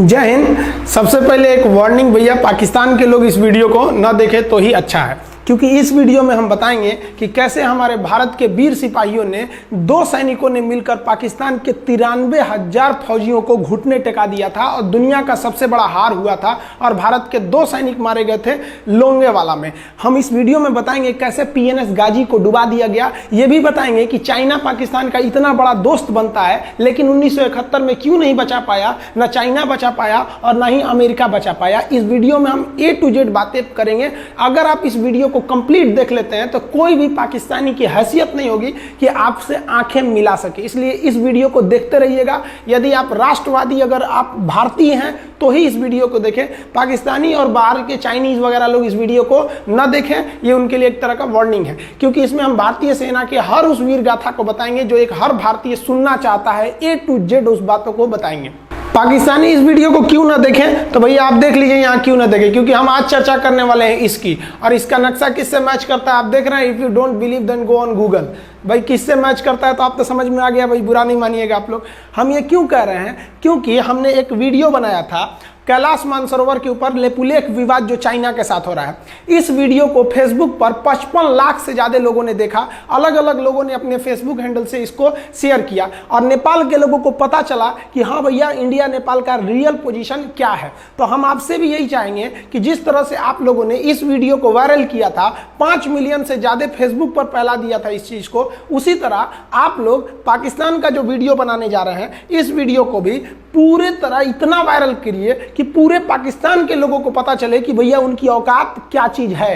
जय हिंद। सबसे पहले एक वार्निंग भैया, पाकिस्तान के लोग इस वीडियो को न देखें तो ही अच्छा है, क्योंकि इस वीडियो में हम बताएंगे कि कैसे हमारे भारत के वीर सिपाहियों ने दो सैनिकों ने मिलकर पाकिस्तान के 93,000 फौजियों को घुटने टेका दिया था और दुनिया का सबसे बड़ा हार हुआ था और भारत के 2 सैनिक मारे गए थे लोंगेवाला में। हम इस वीडियो में बताएंगे कैसे PNS गाजी को डुबा दिया गया। ये भी बताएंगे कि चाइना पाकिस्तान का इतना बड़ा दोस्त बनता है, लेकिन 1971 में क्यों नहीं बचा पाया, ना चाइना बचा पाया और ना ही अमेरिका बचा पाया। इस वीडियो में हम A to Z बातें करेंगे। अगर आप इस वीडियो को कंप्लीट देख लेते हैं तो कोई भी पाकिस्तानी की हैसियत नहीं होगी कि आपसे आंखें मिला सके, इसलिए इस वीडियो को देखते रहिएगा। यदि आप राष्ट्रवादी, अगर आप भारतीय हैं तो ही इस वीडियो को देखें। पाकिस्तानी और बाहर के चाइनीज वगैरह लोग इस वीडियो को न देखें, ये उनके लिए एक तरह का वार्निंग है, क्योंकि इसमें हम भारतीय सेना के हर उस वीर गाथा को बताएंगे जो एक हर भारतीय सुनना चाहता है। A to Z उस बातों को बताएंगे। पाकिस्तानी इस वीडियो को क्यों ना देखें, तो भैया आप देख लीजिए यहाँ क्यों ना देखें, क्योंकि हम आज चर्चा करने वाले हैं इसकी, और इसका नक्शा किससे मैच करता है आप देख रहे हैं। If you don't believe then go on Google. भाई किससे मैच करता है तो आप तो समझ में आ गया, भाई बुरा नहीं मानिएगा आप लोग। हम ये क्यों कह रहे हैं, क्योंकि हमने एक वीडियो बनाया था कैलाश मानसरोवर के ऊपर लेपुलेख विवाद जो चाइना के साथ हो रहा है। इस वीडियो को फेसबुक पर 55 लाख से ज्यादा लोगों ने देखा। अलग अलग लोगों ने अपने फेसबुक हैंडल से इसको शेयर किया और नेपाल के लोगों को पता चला कि हाँ भैया, इंडिया नेपाल का रियल पोजीशन क्या है। तो हम आपसे भी यही चाहेंगे कि जिस तरह से आप लोगों ने इस वीडियो को वायरल किया था, 5 मिलियन से ज्यादा फेसबुक पर फैला दिया था इस चीज को, उसी तरह आप लोग पाकिस्तान का जो वीडियो बनाने जा रहे हैं, इस वीडियो को भी पूरे तरह इतना वायरल करिए कि पूरे पाकिस्तान के लोगों को पता चले कि भैया उनकी औकात क्या चीज है।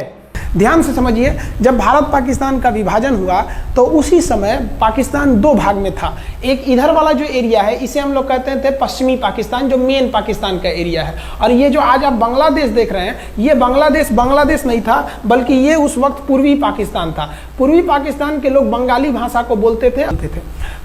ध्यान से समझिए, जब भारत पाकिस्तान का विभाजन हुआ तो उसी समय पाकिस्तान 2 भाग में था। एक इधर वाला जो एरिया है, इसे हम लोग कहते थे पश्चिमी पाकिस्तान, जो मेन पाकिस्तान का एरिया है। और ये जो आज आप बांग्लादेश देख रहे हैं, ये बांग्लादेश नहीं था, बल्कि ये उस वक्त पूर्वी पाकिस्तान था। पूर्वी पाकिस्तान के लोग बंगाली भाषा को बोलते थे।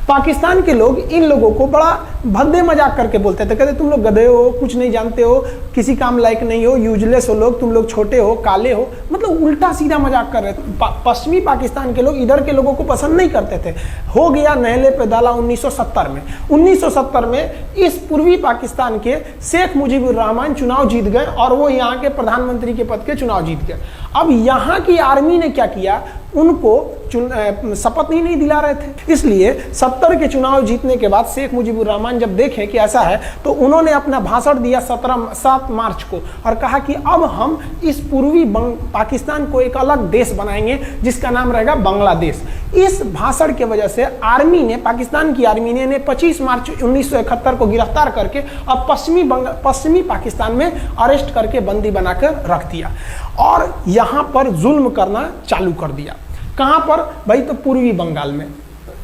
पाकिस्तान के लोग इन लोगों को बड़ा भद्दे मजाक करके बोलते थे, कहते तुम लोग गधे हो, कुछ नहीं जानते हो, किसी काम लायक नहीं हो, यूजलेस हो लोग, तुम लोग छोटे हो, काले हो, मतलब उल्टा सीधा मजाक कर रहे थे। पश्चिमी पाकिस्तान के लोग इधर के लोगों को पसंद नहीं करते थे। हो गया नहले पे दाला 1970 में। 1970 में इस पूर्वी पाकिस्तान के शेख मुजीबुर रहमान चुनाव जीत गए और वो यहाँ के प्रधानमंत्री के पद के चुनाव जीत गए। अब यहाँ की आर्मी ने क्या किया, उनको शपथ ही नहीं दिला रहे थे। इसलिए 70 के चुनाव जीतने के बाद शेख मुजीबुर रहमान जब देखे कि ऐसा है, तो उन्होंने अपना भाषण दिया 7 मार्च को और कहा कि अब हम इस पूर्वी पाकिस्तान को एक अलग देश बनाएंगे जिसका नाम रहेगा बांग्लादेश। इस भाषण के वजह से आर्मी ने, पाकिस्तान की आर्मी ने 25 मार्च 1971 को गिरफ्तार करके अब पश्चिमी पाकिस्तान में अरेस्ट करके बंदी बनाकर रख दिया और यहाँ पर जुल्म करना चालू कर दिया। कहां पर भाई, तो पूर्वी बंगाल में,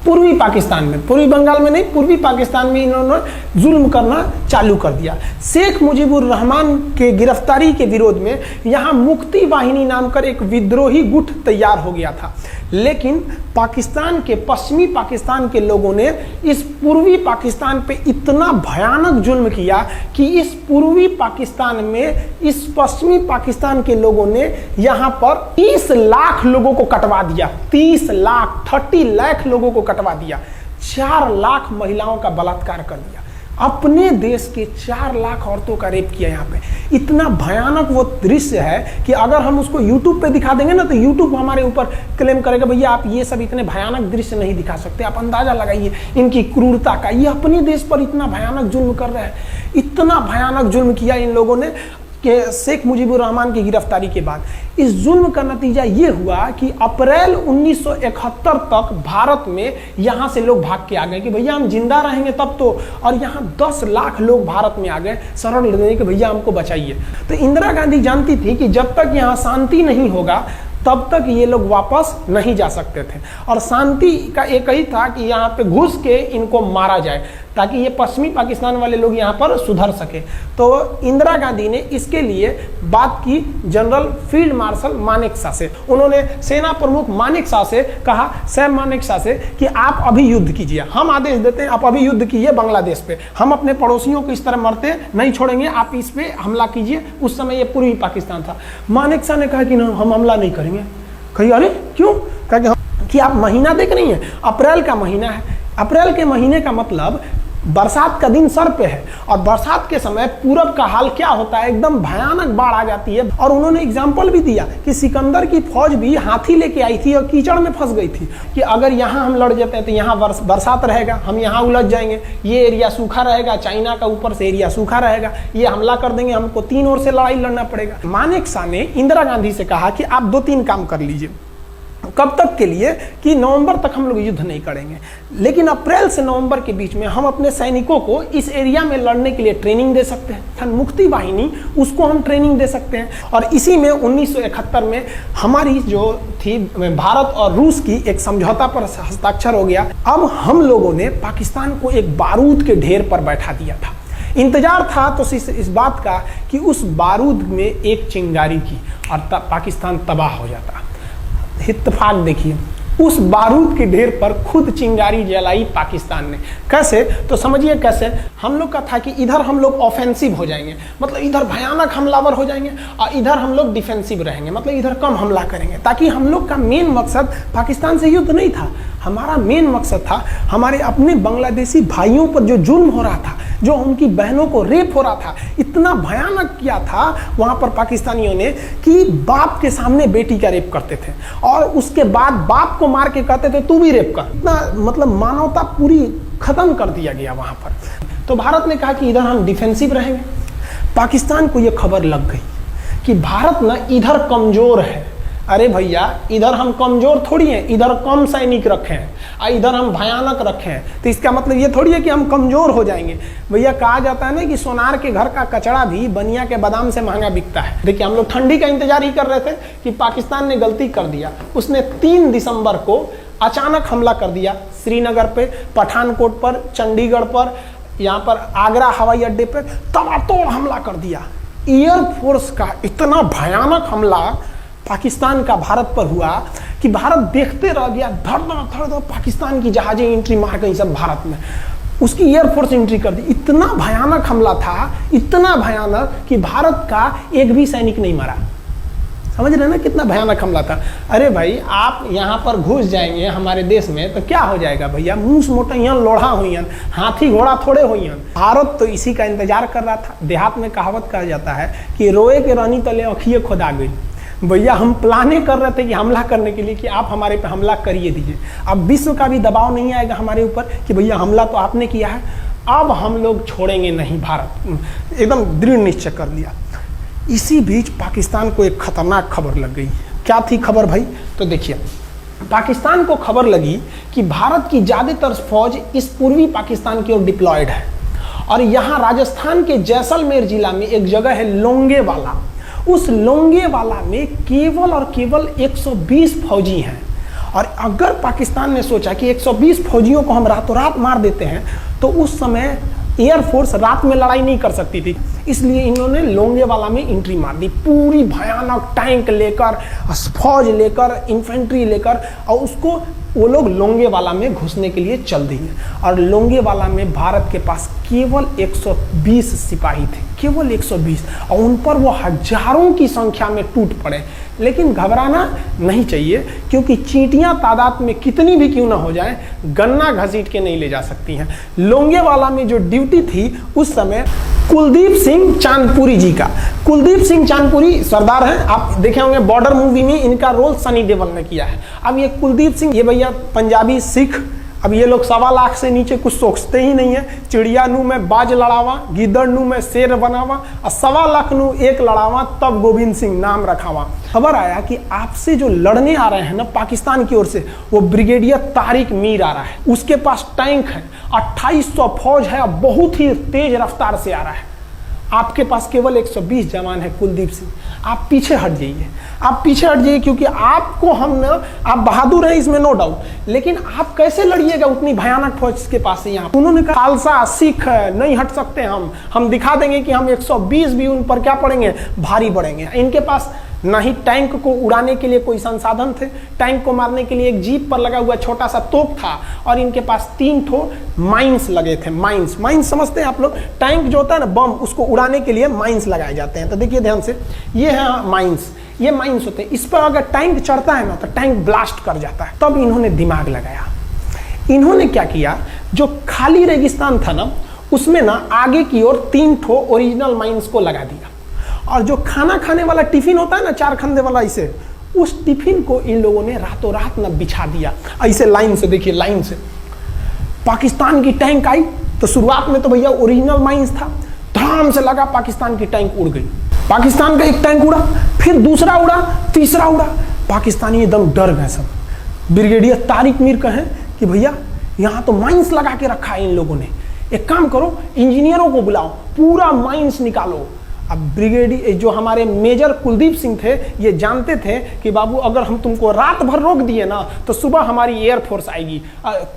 पूर्वी पाकिस्तान में, पूर्वी बंगाल में नहीं, पूर्वी पाकिस्तान में इन्होंने जुल्म करना चालू कर दिया। शेख मुजीबुर रहमान के गिरफ्तारी के विरोध में यहां मुक्ति वाहिनी नाम कर एक विद्रोही गुट तैयार हो गया था, लेकिन पाकिस्तान के, पश्चिमी पाकिस्तान के लोगों ने इस पूर्वी पाकिस्तान पे इतना भयानक जुल्म किया कि इस पूर्वी पाकिस्तान में, इस पश्चिमी पाकिस्तान के लोगों ने यहाँ पर 30 लाख लोगों को कटवा दिया। 30 लाख लोगों को कटवा दिया। 4 लाख महिलाओं का बलात्कार कर दिया। अपने देश के 4 लाख औरतों का रेप किया। यहाँ पे इतना भयानक वो दृश्य है कि अगर हम उसको YouTube पे दिखा देंगे ना, तो YouTube हमारे ऊपर क्लेम करेगा, भैया आप ये सब इतने भयानक दृश्य नहीं दिखा सकते। आप अंदाजा लगाइए इनकी क्रूरता का। ये अपने देश पर इतना भयानक जुल्म कर रहे हैं। इतना भयानक जुल्म किया इन लोगों ने कि शेख मुजीबुर रहमान की गिरफ्तारी के बाद इस जुल्म का नतीजा ये हुआ कि अप्रैल 1971 तक भारत में यहाँ से लोग भाग के आ गए कि भैया हम जिंदा रहेंगे तब तो। और यहाँ 10 लाख लोग भारत में आ गए शरण लेने कि भैया हमको बचाइए। तो इंदिरा गांधी जानती थी कि जब तक यहाँ शांति नहीं होगा तब तक ये लोग वापस नहीं जा सकते थे, और शांति का एक ही था कि यहाँ पे घुस के इनको मारा जाए ताकि ये पश्चिमी पाकिस्तान वाले लोग यहाँ पर सुधर सके। तो इंदिरा गांधी ने इसके लिए बात की जनरल फील्ड मार्शल मानेकशॉ से। उन्होंने सेना प्रमुख मानेकशॉ से कहा, सैम मानेकशॉ से, कि आप अभी युद्ध कीजिए, हम आदेश देते हैं, आप अभी युद्ध कीजिए बांग्लादेश पे, हम अपने पड़ोसियों को इस तरह मरते नहीं छोड़ेंगे, आप इस पे हमला कीजिए। उस समय ये पूर्वी पाकिस्तान था। मानेकशॉ ने कहा कि ना, हम हमला नहीं करेंगे। कही अरे क्यों? कहा कि आप महीना देख रही हैं, अप्रैल का महीना है। अप्रैल के महीने का मतलब बरसात का दिन सर पे है और बरसात के समय पूरब का हाल क्या होता है, एकदम भयानक बाढ़ आ जाती है। और उन्होंने एग्जाम्पल भी दिया कि सिकंदर की फौज भी हाथी लेके आई थी और कीचड़ में फंस गई थी कि अगर यहाँ हम लड़ जाते हैं तो यहाँ बरसात रहेगा, हम यहाँ उलझ जाएंगे, ये एरिया सूखा रहेगा, चाइना का ऊपर से एरिया सूखा रहेगा, ये हमला कर देंगे, हमको 3 ओर से लड़ाई लड़ना पड़ेगा। मानेकशॉ ने इंदिरा गांधी से कहा कि आप 2-3 काम कर लीजिए। कब तक के लिए? कि नवंबर तक हम लोग युद्ध नहीं करेंगे, लेकिन अप्रैल से नवंबर के बीच में हम अपने सैनिकों को इस एरिया में लड़ने के लिए ट्रेनिंग दे सकते हैं, मुक्ति वाहिनी उसको हम ट्रेनिंग दे सकते हैं। और इसी में 1971 में हमारी जो थी भारत और रूस की एक समझौता पर हस्ताक्षर हो गया। अब हम लोगों ने पाकिस्तान को एक बारूद के ढेर पर बैठा दिया था। इंतजार था तो इस बात का कि उस बारूद में एक चिंगारी की और पाकिस्तान तबाह हो जाता। इत्तेफाक देखिए, उस बारूद के ढेर पर खुद चिंगारी जलाई पाकिस्तान ने। कैसे? तो समझिए कैसे। हम लोग का था कि इधर हम लोग ऑफेंसिव हो जाएंगे, मतलब इधर भयानक हमलावर हो जाएंगे, और इधर हम लोग डिफेंसिव रहेंगे, मतलब इधर कम हमला करेंगे, ताकि हम लोग का मेन मकसद पाकिस्तान से युद्ध नहीं था। हमारा मेन मकसद था हमारे अपने बांग्लादेशी भाइयों पर जो जुल्म हो रहा था, जो उनकी बहनों को रेप हो रहा था, इतना भयानक किया था वहां पर पाकिस्तानियों ने कि बाप के सामने बेटी का रेप करते थे और उसके बाद बाप को मार के कहते थे तू भी रेप कर। इतना मतलब मानवता पूरी खत्म कर दिया गया वहां पर। तो भारत ने कहा कि इधर हम डिफेंसिव रहेंगे। पाकिस्तान को यह खबर लग गई कि भारत ना इधर कमजोर है। अरे भैया, इधर हम कमजोर थोड़ी हैं, इधर कम सैनिक रखे हैं और इधर हम भयानक रखे हैं, तो इसका मतलब ये थोड़ी है कि हम कमजोर हो जाएंगे। भैया कहा जाता है ना कि सोनार के घर का कचड़ा भी बनिया के बादाम से महंगा बिकता है। देखिए, हम लोग ठंडी का इंतजार ही कर रहे थे कि पाकिस्तान ने गलती कर दिया। उसने 3 दिसंबर को अचानक हमला कर दिया श्रीनगर पे, पठानकोट पर, चंडीगढ़ पर, यहाँ पर आगरा हवाई अड्डे पर तबातोड़ हमला कर दिया। एयरफोर्स का इतना भयानक हमला पाकिस्तान का भारत पर हुआ कि भारत देखते रह गया। धड़ पाकिस्तान की जहाजें एंट्री मार गई सब भारत में, उसकी एयरफोर्स एंट्री कर दी। इतना भयानक हमला था, इतना भयानक कि भारत का एक भी सैनिक नहीं मरा। समझ रहे ना कितना भयानक हमला था। अरे भाई, आप यहाँ पर घुस जाएंगे हमारे देश में तो क्या हो जाएगा भैया? मूस मोटइयन लोढ़ा हुईन, हाथी घोड़ा थोड़े हुईन। भारत तो इसी का इंतजार कर रहा था। देहात में कहावत कहा जाता है कि रोए के रानी तले अखिए खुदा गई। भैया, हम प्लाने कर रहे थे कि हमला करने के लिए कि आप हमारे पे हमला करिए दीजिए। अब विश्व का भी दबाव नहीं आएगा हमारे ऊपर कि भैया हमला तो आपने किया है, अब हम लोग छोड़ेंगे नहीं। भारत एकदम दृढ़ निश्चय कर लिया। इसी बीच पाकिस्तान को एक खतरनाक खबर लग गई। क्या थी खबर भाई? तो देखिए, पाकिस्तान को खबर लगी कि भारत की ज़्यादातर फौज इस पूर्वी पाकिस्तान की ओर डिप्लॉयड है और यहाँ राजस्थान के जैसलमेर जिला में एक जगह है लोंगेवाला। उस लोंगेवाला में केवल और केवल 120 फौजी हैं। और अगर पाकिस्तान ने सोचा कि 120 फौजियों को हम रातों रात मार देते हैं तो उस समय एयरफोर्स रात में लड़ाई नहीं कर सकती थी, इसलिए इन्होंने लोंगेवाला में एंट्री मार दी। पूरी भयानक टैंक लेकर, फौज लेकर, इन्फेंट्री लेकर, और उसको वो लोग लोंगेवाला में घुसने के लिए चल दिए। और लोंगेवाला में भारत के पास केवल 120 सिपाही थे, केवल 120, और उन पर वो हजारों की संख्या में टूट पड़े। लेकिन घबराना नहीं चाहिए, क्योंकि चींटियां तादाद में कितनी भी क्यों ना हो जाए, गन्ना घसीट के नहीं ले जा सकती हैं। लोंगेवाला में जो ड्यूटी थी उस समय कुलदीप सिंह चांदपुरी जी का। कुलदीप सिंह चांदपुरी सरदार हैं, आप देखे होंगे बॉर्डर मूवी में इनका रोल सनी देओल ने किया है। अब ये कुलदीप सिंह, ये भैया पंजाबी सिख, अब ये लोग 1.25 लाख से नीचे कुछ सोचते ही नहीं है। चिड़िया नू में बाज लड़ावा, गिदड़ नू में शेर बनावा, और 1.25 लाख नू एक लड़ावा, तब गोविंद सिंह नाम रखावा। खबर आया कि आपसे जो लड़ने आ रहे हैं ना पाकिस्तान की ओर से, वो ब्रिगेडियर तारिक मीर आ रहा है। उसके पास टैंक है, 2800 फौज है, बहुत ही तेज रफ्तार से आ रहा है। आपके पास केवल 120 जवान है कुलदीप सिंह, आप पीछे हट जाइए, आप पीछे हट जाइए, क्योंकि आपको हम ना, आप बहादुर हैं इसमें नो डाउट, लेकिन आप कैसे लड़िएगा उतनी भयानक फौज के पास से? यहाँ उन्होंने कहा खालसा सिख नहीं हट सकते, हम दिखा देंगे कि हम 120 भी उन पर क्या पड़ेंगे, भारी पड़ेंगे। इनके पास ना ही टैंक को उड़ाने के लिए कोई संसाधन थे, टैंक को मारने के लिए एक जीप पर लगा हुआ छोटा सा तोप था, और इनके पास 3 ठो माइंस लगे थे। माइंस समझते हैं आप लोग? टैंक जो होता है ना, बम, उसको उड़ाने के लिए माइंस लगाए जाते हैं। तो देखिए ध्यान से, ये है माइंस, ये माइंस होते हैं। इस पर अगर टैंक चढ़ता है ना तो टैंक ब्लास्ट कर जाता है। तब इन्होंने दिमाग लगाया, इन्होंने क्या किया, जो खाली रेगिस्तान था ना उसमें ना आगे की ओर 3 ठो ओरिजिनल माइंस को लगा दिया, और जो खाना खाने वाला टिफिन होता है ना 4 खंदे वाला, इसे उस टिफिन को इन लोगों ने रातों रात ना बिछा दिया ऐसे लाइन से। देखिए लाइन से पाकिस्तान की टैंक आई तो शुरुआत में तो भैया ओरिजिनल माइंस था, धड़ाम से लगा, पाकिस्तान की टैंक उड़ गई। पाकिस्तान का एक टैंक उड़ा, फिर दूसरा उड़ा, तीसरा उड़ा, पाकिस्तानी एकदम डर गए सब। ब्रिगेडियर तारिक मीर कहें कि भैया यहाँ तो माइंस लगा के रखा है इन लोगों ने, एक काम करो इंजीनियरों को बुलाओ, पूरा माइंस निकालो। अब ब्रिगेडियर जो हमारे मेजर कुलदीप सिंह थे ये जानते थे कि बाबू अगर हम तुमको रात भर रोक दिए ना तो सुबह हमारी एयरफोर्स आएगी,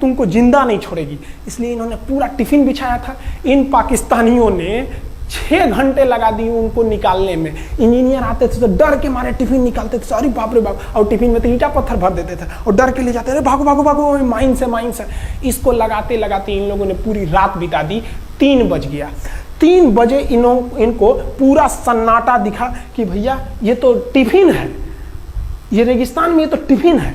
तुमको जिंदा नहीं छोड़ेगी, इसलिए इन्होंने पूरा टिफिन बिछाया था। इन पाकिस्तानियों ने 6 घंटे लगा दिए उनको निकालने में। इंजीनियर आते थे तो डर के मारे टिफिन निकालते थे, अरे बाप रे बाप, और टिफिन में तो ईंटा पत्थर भर देते थे और डर के ले जाते थे, भागो भागो भागो माइंस है माइंस है। इसको लगाते लगाते इन लोगों ने पूरी रात बिता दी। 3 बज गया, 3 बजे इनको पूरा सन्नाटा दिखा कि भैया ये तो टिफिन है, ये रेगिस्तान में ये तो टिफिन है।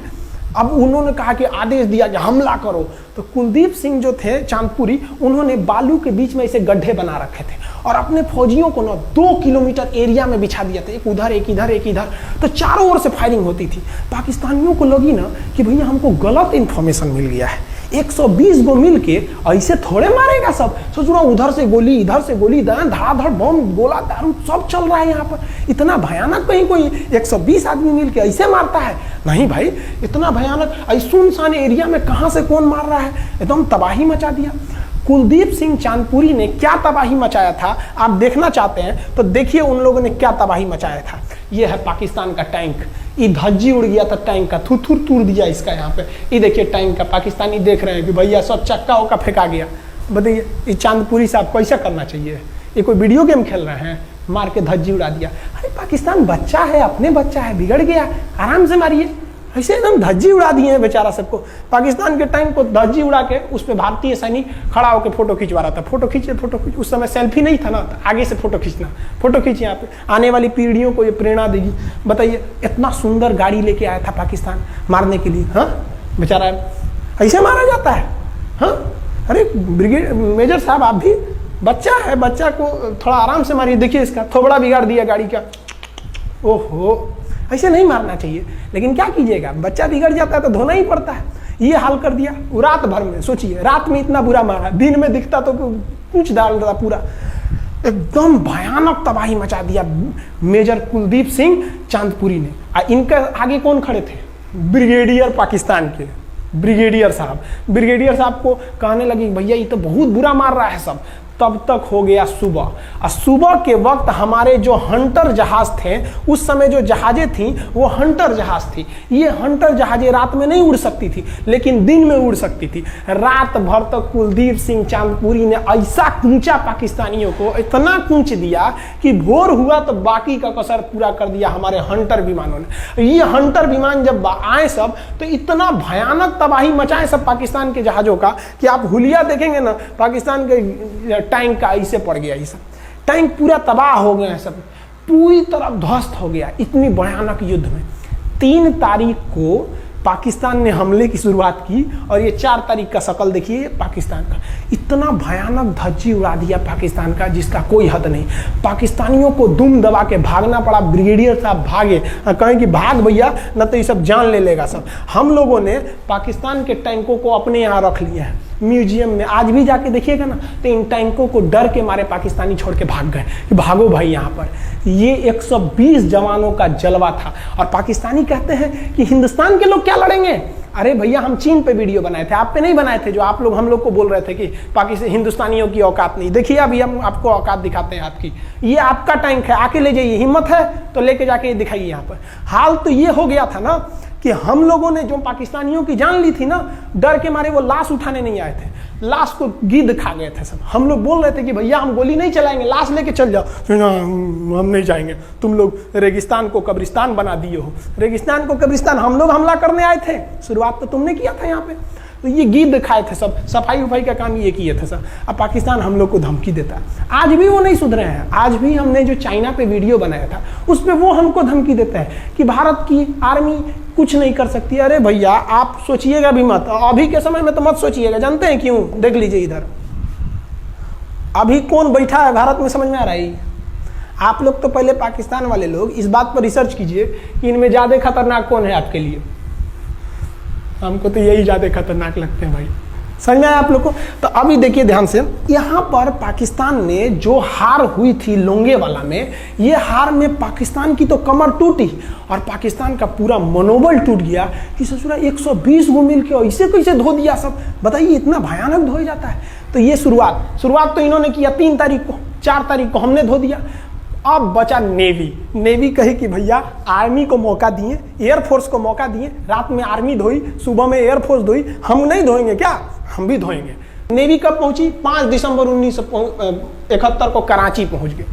अब उन्होंने कहा कि आदेश दिया कि हमला करो, तो कुलदीप सिंह जो थे चांदपुरी, उन्होंने बालू के बीच में ऐसे गड्ढे बना रखे थे और अपने फौजियों को ना 2 किलोमीटर एरिया में बिछा दिया था, एक उधर एक इधर एक इधर, तो चारों ओर से फायरिंग होती थी। पाकिस्तानियों को लगी ना कि भैया हमको गलत इंफॉर्मेशन मिल गया है, 120 गो मिल के ऐसे थोड़े मारेगा सब। सोच रहा उधर से गोली इधर से गोली, धड़ाधड़ बम गोला दारू सब चल रहा है यहाँ पर, इतना भयानक कहीं कोई 120 आदमी मिल के ऐसे मारता है? नहीं भाई, इतना भयानक सुनसान एरिया में कहाँ से कौन मार रहा है, एकदम तबाही मचा दिया। कुलदीप सिंह चांदपुरी ने क्या तबाही मचाया था आप देखना चाहते हैं तो देखिए उन लोगों ने क्या तबाही मचाया था। ये है पाकिस्तान का टैंक, ये धज्जी उड़ गया था टैंक का, थुथुर तूर दिया इसका यहाँ पे। ये देखिए टैंक का, पाकिस्तानी देख रहे हैं कि भैया सब चक्का उक्का फेंका गया। बताइए ये चांदपुरी साहब को ऐसा करना चाहिए? ये कोई वीडियो गेम खेल रहे हैं? मार के धज्जी उड़ा दिया। अरे पाकिस्तान बच्चा है, अपने बच्चा है, बिगड़ गया, आराम से मारिए। ऐसे एकदम धज्जी उड़ा दिए हैं बेचारा सबको। पाकिस्तान के टैंक को धज्जी उड़ा के उस पर भारतीय सैनिक खड़ा होकर फोटो खिंचवा रहा था। फोटो खींच, उस समय सेल्फी नहीं था ना, आगे से फोटो खींचना, फोटो खींच, यहाँ पे आने वाली पीढ़ियों को ये प्रेरणा देगी। बताइए इतना सुंदर गाड़ी लेके आया था पाकिस्तान मारने के लिए, हाँ बेचारा ऐसे मारा जाता है? हाँ अरे ब्रिगेड मेजर साहब आप भी, बच्चा है, बच्चा को थोड़ा आराम से मारिए। देखिए इसका थोबड़ा बिगाड़ दिया गाड़ी का, ओहो ऐसे नहीं मारना चाहिए। लेकिन क्या कीजिएगा, बच्चा बिगड़ जाता है तो धोना ही पड़ता है। ये हाल कर दिया रात भर में। सोचिए रात में इतना बुरा मारा, दिन में दिखता तो कुछ डाल रहा, पूरा एकदम भयानक तबाही मचा दिया मेजर कुलदीप सिंह चांदपुरी ने। इनके आगे कौन खड़े थे? ब्रिगेडियर पाकिस्तान के ब्रिगेडियर साहब। ब्रिगेडियर साहब को कहने लगी भैया ये तो बहुत बुरा मार रहा है सब। तब तक हो गया सुबह, और सुबह के वक्त हमारे जो हंटर जहाज थे, उस समय जो जहाजें थी वो हंटर जहाज थी। ये हंटर जहाजें रात में नहीं उड़ सकती थी लेकिन दिन में उड़ सकती थी। रात भर तक कुलदीप सिंह चांदपुरी ने ऐसा कूचा पाकिस्तानियों को, इतना कूच दिया कि भोर हुआ तो बाकी का कसर पूरा कर दिया हमारे हंटर विमानों ने। ये हंटर विमान जब आए सब तो इतना भयानक तबाही मचाए सब पाकिस्तान के जहाजों का कि आप हुलिया देखेंगे ना, पाकिस्तान के टैंक का ऐसे पड़ गया, ये सब टैंक पूरा तबाह हो गया, सब पूरी तरह ध्वस्त हो गया इतनी भयानक युद्ध में। 3 तारीख को पाकिस्तान ने हमले की शुरुआत की और ये 4 तारीख का शकल देखिए पाकिस्तान का। इतना भयानक धज्जी उड़ा दिया पाकिस्तान का जिसका कोई हद नहीं। पाकिस्तानियों को दुम दबा के भागना पड़ा। ब्रिगेडियर साहब भागे, कहें कि भाग भैया न तो ये सब जान ले लेगा सब। हम लोगों ने पाकिस्तान के टैंकों को अपने यहाँ रख लिया है म्यूजियम में। आज भी जाके देखिएगा ना तो इन टैंकों को डर के मारे पाकिस्तानी छोड़ के भाग गए कि भागो भाई यहाँ पर। ये 120 जवानों का जलवा था। और पाकिस्तानी कहते हैं कि हिंदुस्तान के लोग क्या लड़ेंगे? अरे भैया हम चीन पे वीडियो बनाए थे, आप पे नहीं बनाए थे, जो आप लोग हम लोग को बोल रहे थे कि पाकिस्तान हिंदुस्तानियों की औकात नहीं। देखिए अभी हम आपको औकात दिखाते हैं आपकी। ये आपका टैंक है, आके ले जाइए, हिम्मत है तो लेके जाके दिखाइए यहाँ पर। हाल तो ये हो गया था ना कि हम लोगों ने जो पाकिस्तानियों की जान ली थी ना, डर के मारे वो लाश उठाने नहीं आए थे, लाश को गिद्ध खा गए थे सब। हम लोग बोल रहे थे कि भैया हम गोली नहीं चलाएंगे, लाश लेके चल जाओ। हम नहीं जाएंगे, तुम लोग रेगिस्तान को कब्रिस्तान बना दिए हो। रेगिस्तान को कब्रिस्तान हम लोग हमला करने आए थे, शुरुआत तो तुमने किया था यहाँ पे। तो ये गिद्ध खाए थे सब, सफाई उफाई का काम ये किए थे सब। अब पाकिस्तान हम लोग को धमकी देता है, आज भी वो नहीं सुधरे हैं। आज भी हमने जो चाइना पे वीडियो बनाया था उस पर वो हमको धमकी देता है कि भारत की आर्मी कुछ नहीं कर सकती। अरे भैया आप सोचिएगा भी मत, अभी के समय में तो मत सोचिएगा। जानते हैं क्यों? देख लीजिए इधर अभी कौन बैठा है भारत में, समझ में आ रहा है? आप लोग तो पहले पाकिस्तान वाले लोग इस बात पर रिसर्च कीजिए कि इनमें ज्यादा खतरनाक कौन है आपके लिए। हमको तो यही ज्यादा खतरनाक लगते हैं भाई, समझ में आया आप लोग को? तो अभी देखिए ध्यान से, यहाँ पर पाकिस्तान ने जो हार हुई थी लोंगेवाला में, ये हार में पाकिस्तान की तो कमर टूटी और पाकिस्तान का पूरा मनोबल टूट गया कि ससुरा 120 गो मिल के ऐसे कैसे धो दिया सब। बताइए इतना भयानक धो जाता है। तो ये शुरुआत तो इन्होंने किया 3 तारीख को, 4 तारीख को हमने धो दिया। अब बचा नेवी कहे कि भैया आर्मी को मौका दिए, एयरफोर्स को मौका दिए, रात में आर्मी धोई, सुबह में एयरफोर्स धोई, हम नहीं धोएंगे क्या? हम भी धोएंगे। नेवी कब पहुंची? 5 दिसंबर 1971 को कराची पहुंच गई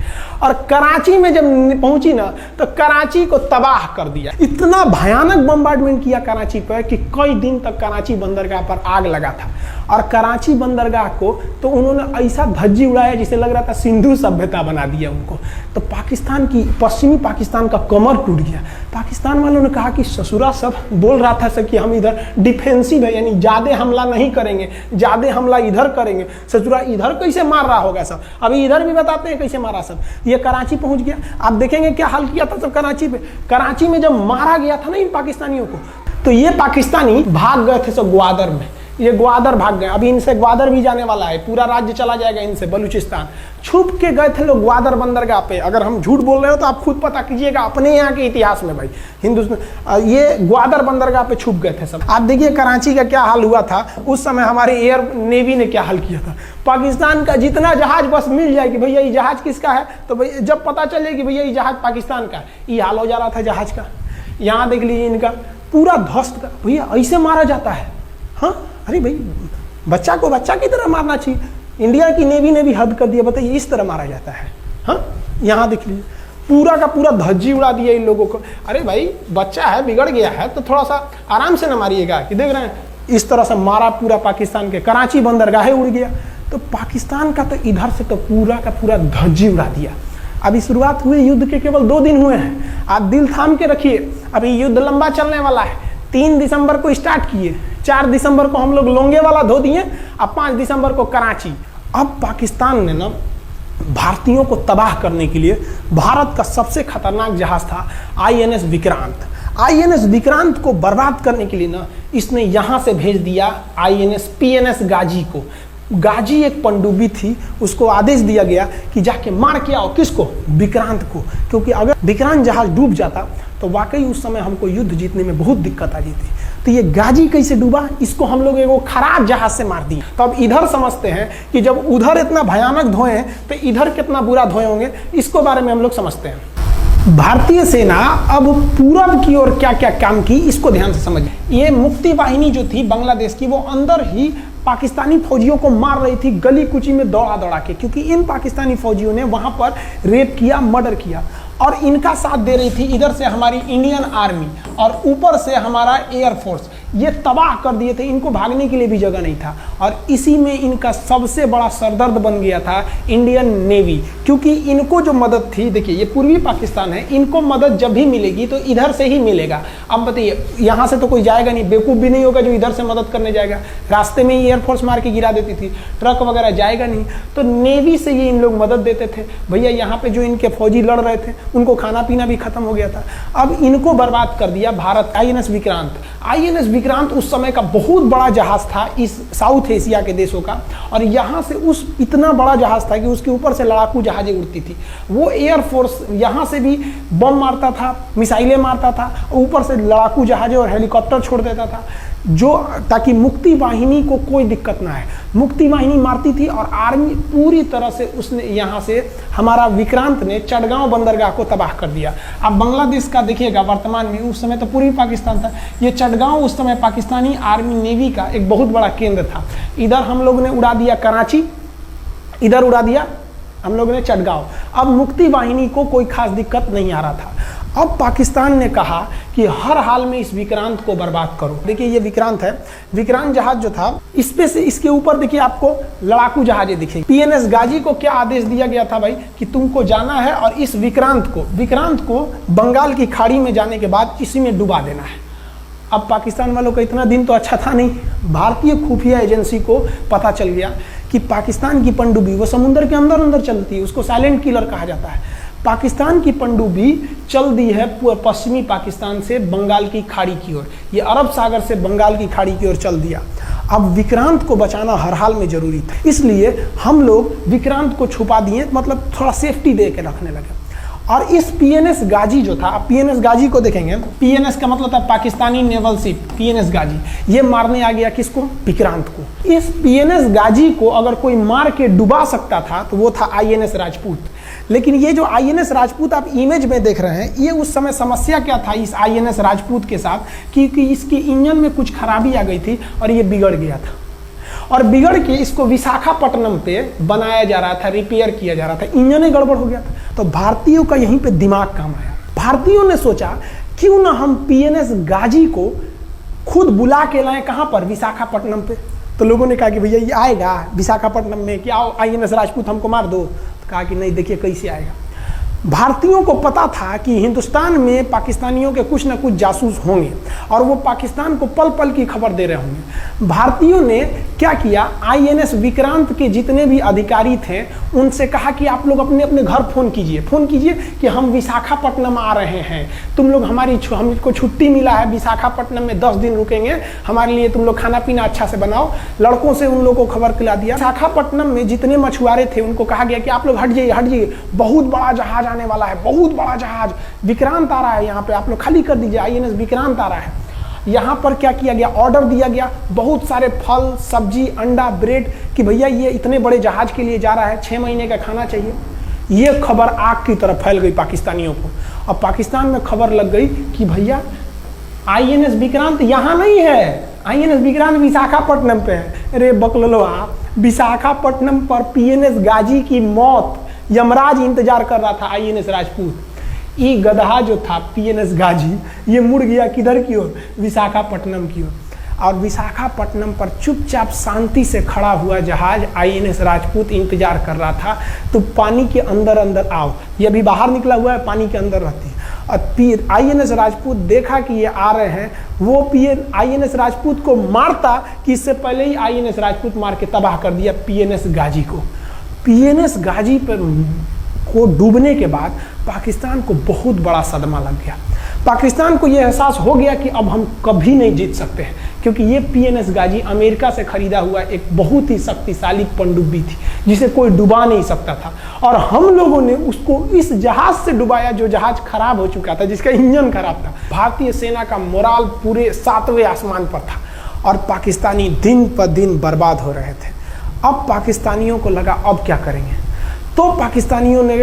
और कराची में जब पहुंची ना तो कराची को तबाह कर दिया। इतना भयानक बम्बार्डमेंट किया कराची पर कि कई दिन तक कराची बंदरगाह पर आग लगा था और कराची बंदरगाह को तो उन्होंने ऐसा धज्जी उड़ाया जिसे लग रहा था सिंधु सभ्यता बना दिया उनको। तो पाकिस्तान की, पश्चिमी पाकिस्तान का कमर टूट गया। पाकिस्तान वालों ने कहा कि ससुरा सब बोल रहा था सर कि हम इधर डिफेंसिव है, यानी ज्यादा हमला नहीं करेंगे, ज्यादा हमला इधर करेंगे। ससुरा इधर कैसे मार रहा होगा सब, अभी इधर भी बताते हैं कैसे मारा सब। ये कराची पहुंच गया, आप देखेंगे क्या हाल किया था सब कराची पे। कराची में जब मारा गया था ना इन पाकिस्तानियों को, तो ये पाकिस्तानी भाग गए थे सब ग्वादर में। ये ग्वादर भाग गए, अभी इनसे ग्वादर भी जाने वाला है, पूरा राज्य चला जाएगा इनसे, बलूचिस्तान। छुप के गए थे लोग ग्वादर बंदरगाह पे। अगर हम झूठ बोल रहे हो तो आप खुद पता कीजिएगा अपने यहाँ के इतिहास में भाई, हिंदुस्तान। ये ग्वादर बंदरगाह पे छुप गए थे सब। आप देखिए कराची का क्या हाल हुआ था उस समय, हमारे एयर नेवी ने क्या हाल किया था। पाकिस्तान का जितना जहाज बस मिल जाए कि भैया ये जहाज किसका है, तो भैया जब पता चले कि भैया ये जहाज पाकिस्तान का है, ये हाल हो जा रहा था जहाज का। यहाँ देख लीजिए इनका पूरा ध्वस्त। भैया ऐसे मारा जाता है? हाँ, अरे भाई बच्चा को बच्चा की तरह मारना चाहिए। इंडिया की नेवी ने भी हद कर दिया। बताइए इस तरह मारा जाता है? हाँ, यहाँ देख लीजिए पूरा का पूरा धज्जी उड़ा दिया इन लोगों को। अरे भाई बच्चा है, बिगड़ गया है तो थोड़ा सा आराम से न मारिएगा। कि देख रहे हैं इस तरह से मारा पूरा पाकिस्तान के, कराची बंदरगाह उड़ गया। तो पाकिस्तान का तो इधर से तो पूरा का पूरा धज्जी उड़ा दिया। अभी शुरुआत हुई युद्ध के केवल 2 दिन हुए हैं, आप दिल थाम के रखिए। अभी युद्ध लंबा चलने वाला है। 3 दिसंबर को स्टार्ट किए, 4 दिसंबर को हम लोग लोंगेवाला धो दिए, अब 5 दिसंबर को कराची। अब पाकिस्तान ने ना भारतीयों को तबाह करने के लिए, भारत का सबसे खतरनाक जहाज था INS विक्रांत। INS विक्रांत को बर्बाद करने के लिए ना इसने यहां से भेज दिया INS PNS गाजी को। गाजी एक पनडुब्बी थी, उसको आदेश दिया गया कि जाके मार के आओ। किसको? विक्रांत को। क्योंकि अगर विक्रांत जहाज डूब जाता तो वाकई उस समय हमको युद्ध जीतने में बहुत दिक्कत आ जाती। तो ये गाजी कैसे डूबा, इसको हम लोग एगो खराब जहाज से मार दिए। तो अब इधर समझते हैं कि जब उधर इतना भयानक धोए हैं तो इधर कितना बुरा धोए होंगे, इसको बारे में हम लोग समझते हैं। भारतीय सेना अब पूरब की ओर क्या क्या काम की, इसको ध्यान से समझिए। ये मुक्ति वाहिनी जो थी बांग्लादेश की, वो अंदर ही पाकिस्तानी फौजियों को मार रही थी गली कुची में दौड़ा दौड़ा के, क्योंकि इन पाकिस्तानी फौजियों ने वहां पर रेप किया, मर्डर किया। और इनका साथ दे रही थी इधर से हमारी इंडियन आर्मी और ऊपर से हमारा एयरफोर्स। ये तबाह कर दिए थे, इनको भागने के लिए भी जगह नहीं था। और इसी में इनका सबसे बड़ा सरदर्द बन गया था इंडियन नेवी, क्योंकि इनको जो मदद थी, देखिए ये पूर्वी पाकिस्तान है, इनको मदद जब भी मिलेगी तो इधर से ही मिलेगा। अब बताइए यहाँ से तो कोई जाएगा नहीं, बेवकूफ़ भी नहीं होगा जो इधर से मदद करने जाएगा। रास्ते में ही एयरफोर्स मार के गिरा देती थी, ट्रक वगैरह जाएगा नहीं। तो नेवी से ये इन लोग मदद देते थे। भैया यहाँ पे जो इनके फौजी लड़ रहे थे उनको खाना पीना भी खत्म हो गया था। अब इनको बर्बाद कर दिया भारत। INS विक्रांत, INS विक्रांत उस समय का बहुत बड़ा जहाज था इस साउथ एशिया के देशों का। और यहाँ से उस इतना बड़ा जहाज था कि उसके ऊपर से लड़ाकू जहाजें उड़ती थी। वो एयरफोर्स यहाँ से भी बम मारता था, मिसाइलें मारता था, ऊपर से लड़ाकू जहाजें और हेलीकॉप्टर छोड़ देता था, जो ताकि मुक्ति वाहिनी को कोई दिक्कत ना है। मुक्ति वाहिनी मारती थी और आर्मी पूरी तरह से उसने यहाँ से हमारा विक्रांत ने चटगांव बंदरगाह को तबाह कर दिया। अब बांग्लादेश का देखिएगा वर्तमान में, उस समय तो पूर्वी पाकिस्तान था, ये चटगांव उस समय पाकिस्तानी आर्मी नेवी का एक बहुत बड़ा केंद्र था। इधर हम लोग ने उड़ा दिया कराची, इधर उड़ा दिया हम लोग ने चटगांव। अब मुक्ति वाहिनी को कोई खास दिक्कत नहीं आ रहा था। अब पाकिस्तान ने कहा कि हर हाल में इस विक्रांत को बर्बाद करो। देखिए ये विक्रांत है, विक्रांत जहाज जो था इस पे से इसके ऊपर देखिए आपको लड़ाकू जहाजें दिखेगी। पीएनएस गाजी को क्या आदेश दिया गया था भाई कि तुमको जाना है और इस विक्रांत को बंगाल की खाड़ी में जाने के बाद इसी में डुबा देना है। अब पाकिस्तान वालों का इतना दिन तो अच्छा था नहीं, भारतीय खुफिया एजेंसी को पता चल गया कि पाकिस्तान की पनडुब्बी वो समुद्र के अंदर अंदर चलती है, उसको साइलेंट किलर कहा जाता है। पाकिस्तान की पनडुब्बी चल दी है पश्चिमी पाकिस्तान से बंगाल की खाड़ी की ओर, ये अरब सागर से बंगाल की खाड़ी की ओर चल दिया। अब विक्रांत को बचाना हर हाल में जरूरी था, इसलिए हम लोग विक्रांत को छुपा दिए, मतलब थोड़ा सेफ्टी दे के रखने लगे। और इस पीएनएस गाजी जो था, अब पीएनएस गाजी को देखेंगे, पीएनएस का मतलब था पाकिस्तानी नेवल शिप, पीएनएस गाजी, ये मारने आ गया किसको? विक्रांत को। इस पीएनएस गाजी को अगर कोई मार के डुबा सकता था तो वो था आईएनएस राजपूत। लेकिन ये जो आईएनएस राजपूत आप इमेज में देख रहे हैं, ये उस समय समस्या क्या था इस आईएनएस राजपूत के साथ कि इसके इंजन में कुछ खराबी आ गई थी और ये बिगड़ गया था, और बिगड़ के इसको विशाखापट्टनम पे बनाया जा रहा था, रिपेयर किया जा रहा था, इंजन ही गड़बड़ हो गया था। तो भारतीयों का यहीं पे दिमाग काम आया। भारतीयों ने सोचा क्यों ना हम पीएनएस गाजी को खुद बुला के लाएं, कहां पर? विशाखापट्टनम पे। तो लोगों ने कहा कि भैया ये आएगा विशाखापट्टनम में, कि आओ आईएनएस राजपूत हमको मार दो। तो कहा कि नहीं, देखिए कैसे आएगा। भारतीयों को पता था कि हिंदुस्तान में पाकिस्तानियों के कुछ न कुछ जासूस होंगे और वो पाकिस्तान को पल पल की खबर दे रहे होंगे। भारतीयों ने क्या किया, आईएनएस विक्रांत के जितने भी अधिकारी थे उनसे कहा कि आप लोग अपने अपने घर फोन कीजिए कि हम विशाखापट्टनम आ रहे हैं, तुम लोग हमको छुट्टी मिला है, विशाखापट्टनम में 10 दिन रुकेंगे, हमारे लिए तुम लोग खाना पीना अच्छा से बनाओ। लड़कों से उन लोगों को खबर खिला दिया। विशाखापट्टनम में जितने मछुआरे थे उनको कहा गया कि आप लोग हट जाइए, बहुत बड़ा जहाज आने वाला है, बहुत बड़ा जहाज विक्रांत आ रहा है, यहाँ पे आप लोग खाली कर दीजिए, आईएनएस विक्रांत आ रहा है। यहाँ पर क्या किया गया, ऑर्डर दिया गया, बहुत सारे फल सब्जी अंडा ब्रेड, कि भैया ये इतने बड़े जहाज के लिए जा रहा है, 6 महीने का खाना चाहिए। ये खबर आग की तरह फैल गई पाकिस्तानियों को। अब पाकिस्तान में खबर लग गई कि भैया आईएनएस विक्रांत यहाँ नहीं है, आईएनएस विक्रांत विशाखापट्टनम पे है। अरे बकलोलवा, विशाखापट्टनम पर पीएनएस गाजी की मौत यमराज इंतजार कर रहा था, आईएनएस राजपूत। ये गधा जो था पीएनएस गाजी, ये मुड़ गया किधर की ओर? विशाखापट्टनम की ओर। और विशाखापट्टनम पर चुपचाप शांति से खड़ा हुआ जहाज आईएनएस राजपूत इंतजार कर रहा था, तो पानी के अंदर अंदर आओ, ये अभी बाहर निकला हुआ है, पानी के अंदर रहती है। और आईएनएस राजपूत देखा कि ये आ रहे हैं, वो आईएनएस राजपूत को मारता कि इससे पहले ही आईएनएस राजपूत मार के तबाह कर दिया पीएनएस गाजी को। पीएनएस गाजी पर को डूबने के बाद पाकिस्तान को बहुत बड़ा सदमा लग गया। पाकिस्तान को यह एहसास हो गया कि अब हम कभी नहीं जीत सकते हैं, क्योंकि ये पीएनएस गाजी अमेरिका से खरीदा हुआ एक बहुत ही शक्तिशाली पनडुब्बी थी जिसे कोई डुबा नहीं सकता था, और हम लोगों ने उसको इस जहाज से डुबाया जो जहाज खराब हो चुका था, जिसका इंजन खराब था। भारतीय सेना का मोराल पूरे 7वें आसमान पर था और पाकिस्तानी दिन पर दिन बर्बाद हो रहे थे। अब पाकिस्तानियों को लगा अब क्या करेंगे, तो पाकिस्तानियों ने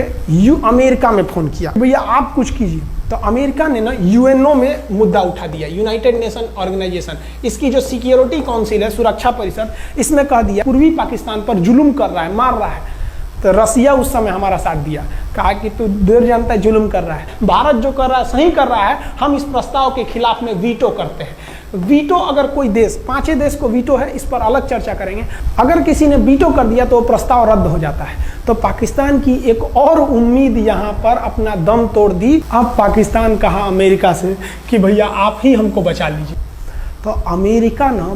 अमेरिका में फ़ोन किया, भैया आप कुछ कीजिए। तो अमेरिका ने ना यूएनओ में मुद्दा उठा दिया, यूनाइटेड नेशन ऑर्गेनाइजेशन, इसकी जो सिक्योरिटी काउंसिल है, सुरक्षा परिषद, इसमें कह दिया पूर्वी पाकिस्तान पर जुल्म कर रहा है, मार रहा है। तो रसिया उस समय हमारा साथ दिया, कहा कि तू देर जानता है जुल्म कर रहा है, भारत जो कर रहा है सही कर रहा है, हम इस प्रस्ताव के खिलाफ में वीटो करते हैं। वीटो अगर कोई देश, 5 देश को वीटो है, इस पर अलग चर्चा करेंगे, अगर किसी ने वीटो कर दिया तो प्रस्ताव रद्द हो जाता है। तो पाकिस्तान की एक और उम्मीद यहाँ पर अपना दम तोड़ दी। अब पाकिस्तान कहा अमेरिका से कि भैया आप ही हमको बचा लीजिए। तो अमेरिका ना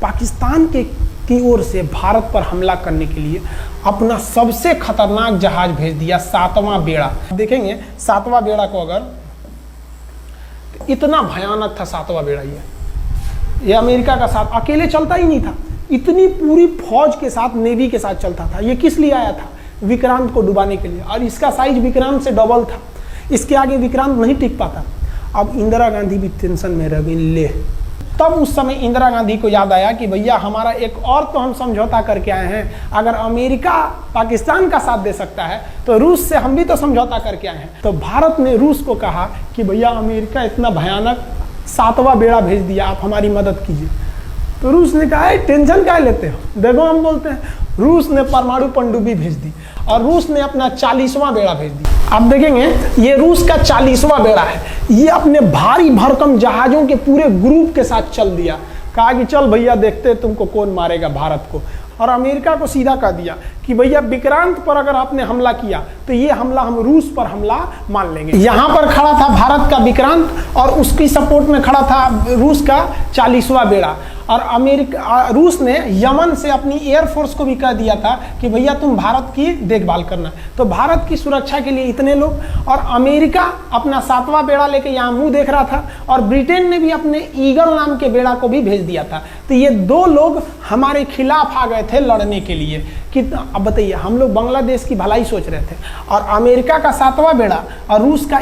पाकिस्तान की ओर से भारत पर हमला करने के लिए अपना सबसे खतरनाक जहाज भेज दिया, 7वां बेड़ा। देखेंगे 7वां बेड़ा को, अगर इतना भयानक था 7वां बेड़ा, ये अमेरिका का साथ अकेले चलता ही नहीं था, इतनी पूरी फौज के साथ, नेवी के साथ चलता था। ये किस लिए आया था? विक्रांत को डुबाने के लिए, और इसका साइज विक्रांत से डबल था, इसके आगे विक्रांत नहीं टिक पाता। अब इंदिरा गांधी भी टेंशन में रह गई। ले, तब उस समय इंदिरा गांधी को याद आया कि भैया हमारा एक और तो हम समझौता करके आए हैं, अगर अमेरिका पाकिस्तान का साथ दे सकता है तो रूस से हम भी तो समझौता करके आए हैं। तो भारत ने रूस को कहा कि भैया अमेरिका इतना भयानक 7वां बेड़ा भेज दिया, आप हमारी मदद कीजिए। तो रूस ने कहा है टेंशन क्या लेते हो, देखो हम बोलते हैं। रूस ने परमाणु पनडुब्बी भेज दी और रूस ने अपना 40वां बेड़ा भेज दिया। आप देखेंगे ये रूस का 40वां बेड़ा है। ये अपने भारी भरकम जहाजों के पूरे ग्रुप के साथ चल दिया, कहा कि चल भैया देखते तुमको कौन मारेगा भारत को। और अमेरिका को सीधा कह दिया कि भैया विक्रांत पर अगर आपने हमला किया तो ये हमला हम रूस पर हमला मान लेंगे। यहाँ पर खड़ा था भारत का विक्रांत और उसकी सपोर्ट में खड़ा था रूस का 40वां बेड़ा। और रूस ने यमन से अपनी एयरफोर्स को भी कह दिया था कि भैया तुम भारत की देखभाल करना। तो भारत की सुरक्षा के लिए इतने लोग, और अमेरिका अपना 7वां बेड़ा लेके यहाँ मुंह देख रहा था, और ब्रिटेन ने भी अपने ईगल नाम के बेड़ा को भी भेज दिया था। तो ये 2 लोग हमारे खिलाफ आ गए थे लड़ने के लिए कि अब बताइए, हम लोग बांग्लादेश की भलाई सोच रहे थे, और अमेरिका का 7वां बेड़ा और रूस का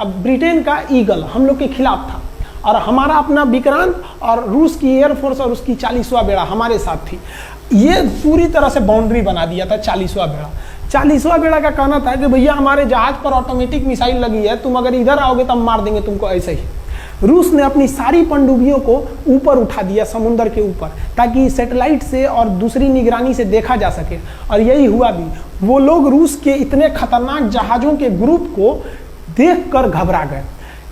ब्रिटेन का ईगल हम लोग के खिलाफ था, और हमारा अपना विक्रांत और रूस की एयरफोर्स और उसकी 40वां बेड़ा हमारे साथ थी। ये पूरी तरह से बाउंड्री बना दिया था 40वां बेड़ा। 40वां बेड़ा का कहना था कि भैया हमारे जहाज पर ऑटोमेटिक मिसाइल लगी है, तुम अगर इधर आओगे तो हम मार देंगे तुमको ऐसे ही। रूस ने अपनी सारी पनडुब्बियों को ऊपर उठा दिया समुद्र के ऊपर, ताकि सैटेलाइट से और दूसरी निगरानी से देखा जा सके, और यही हुआ भी। वो लोग रूस के इतने खतरनाक जहाज़ों के ग्रुप को देखकर घबरा गए,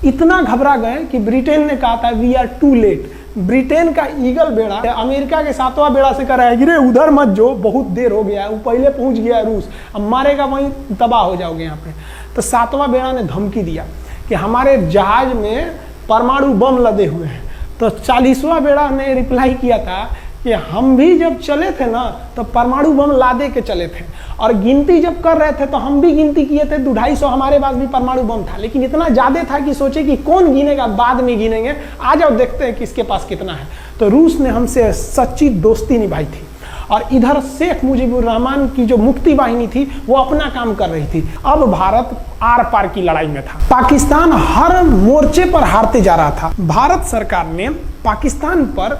इतना घबरा गए कि ब्रिटेन ने कहा था we are too late. Britain का ईगल बेड़ा अमेरिका के 7वां बेड़ा से कह रहा है कि रे उधर मत जो, बहुत देर हो गया है, वो पहले पहुंच गया है रूस, अब मारेगा वहीं तबाह हो जाओगे यहाँ पे। तो 7वां बेड़ा ने धमकी दिया कि हमारे जहाज में परमाणु बम लदे हुए हैं। तो 40वां बेड़ा ने रिप्लाई किया था कि हम भी जब चले थे ना तो परमाणु बम लादे के चले थे, और गिनती जब कर रहे थे तो हम भी गिनती किए थे 250 हमारे पास भी परमाणु बम था, लेकिन इतना ज्यादा था कि सोचे कि कौन गिनेगा, बाद में गिनेंगे, आ जाओ देखते हैं किसके पास कितना है। तो रूस ने हमसे सच्ची दोस्ती निभाई थी, और इधर शेख मुजीबुर रहमान की जो मुक्ति वाहिनी थी वो अपना काम कर रही थी। अब भारत आर पार की लड़ाई में था। पाकिस्तान हर मोर्चे पर हारते जा रहा था। भारत सरकार ने पाकिस्तान पर